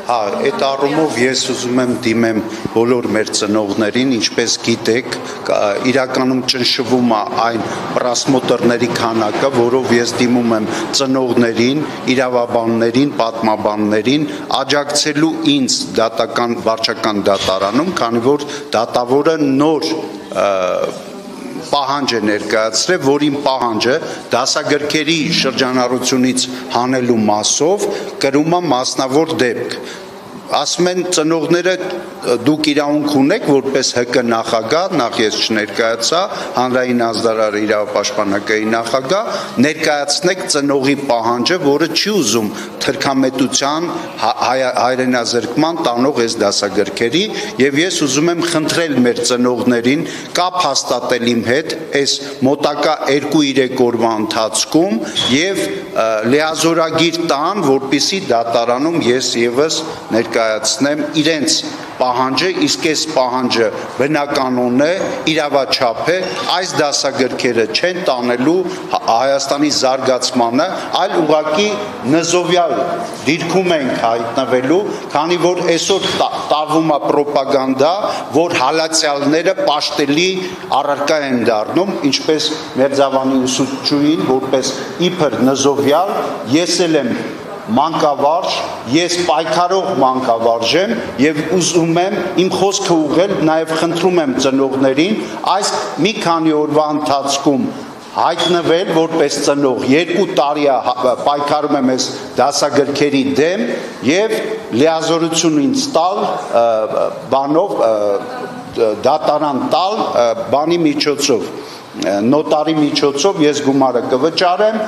Հա, այդ առումով ես ուզում եմ դիմեմ բոլոր մեր ծնողներին, ինչպես գիտեք, իրականում ճնշվում է այն պրասմոտորների քանակը, որով ես դիմում եմ ծնողներին, իրավաբաններին, պատմաբաններին, աջակցելու ինձ դատական վարչական դատարանում, քանի որ դատավորը նոր պահանջ է ներկայացրել, որին պահանջը դասագրքերի շրջանառությունից հանելու մասով կրում է մասնավոր դեպք։ Ասում են ծնողները դուք իրավունք ունեք որպես ՀԿ նախագահ, նախ ես չներկայացա, հանրային ազդարար իրավապաշտպանակայի նախագահ, ներկայացնեք ծնողի պահանջը, որը չի ուզում թրքամետության հայրենազրկման տանող այս դասագրքերի, եւ ես ուզում եմ խնդրել մեր ծնողներին կապ հաստատել իմ հետ այս մոտակա 2-3 օրվա ընթացքում եւ լիազորագիր տան, որպիսի դատարանում ես եւս ներկայացնեմ իրենց պահանջը, իսկ այս պահանջը բնականon է, իրավաչափ է, այս դասագրքերը չեն տանելու Հայաստանի զարգացմանը, այլ ուղղակի նզովյալ դիրքում ենք հայտնվելու, քանի որ այսօր տարվում է պրոպագանդա, որ հալածյալները պաշտելի առարկա են դառնում, ինչպես Մերձավանի ուսուցչուհին, որպես իբր նզովյալ, ես էլ եմ մանկավարժ, ես պայքարող մանկավարժ եմ եւ ուզում եմ իմ խոսքը ուղղել, նաեւ խնդրում եմ ծնողներին այս մի քանի օրվա ընթացքում հայտնվել որպես ծնող 2 տարի պայքարում եմ այս դասագրքերի դեմ եւ լիազորություն ինձ տալ բանով դատարան տալ բանի միջոցով նոտարի միջոցով ես գումարը կվճարեմ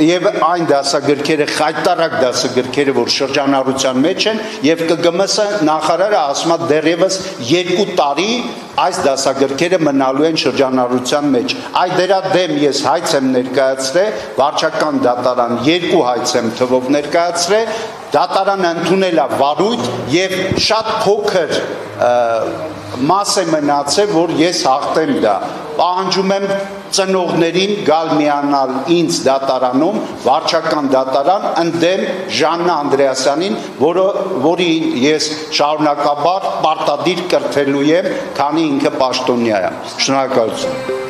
եւ այն դասագրքերը խայտարակ դասագրքերը որ շրջանառության մեջ են եւ ԿԳՄՍ նախարարը ասում է դեռևս 2 տարի այս դասագրքերը մնալու են շրջանառության մեջ այդ դրա դեմ ես հայց եմ ներկայացրել վարչական դատարան 2 հայց եմ թվով ներկայացրել դատարանը ընդունել է վարույթ եւ շատ փոքր մաս է մնացել որ ես հաղթեմ դա պահանջում եմ ծնողներին գալ միանալ ինձ դատարանում վարչական դատարան ընդդեմ Ժաննա Անդրեասյանին որի ես շարունակաբար պարտադիր կրթելու եմ քանի ինքը պաշտոնյա է շնորհակալություն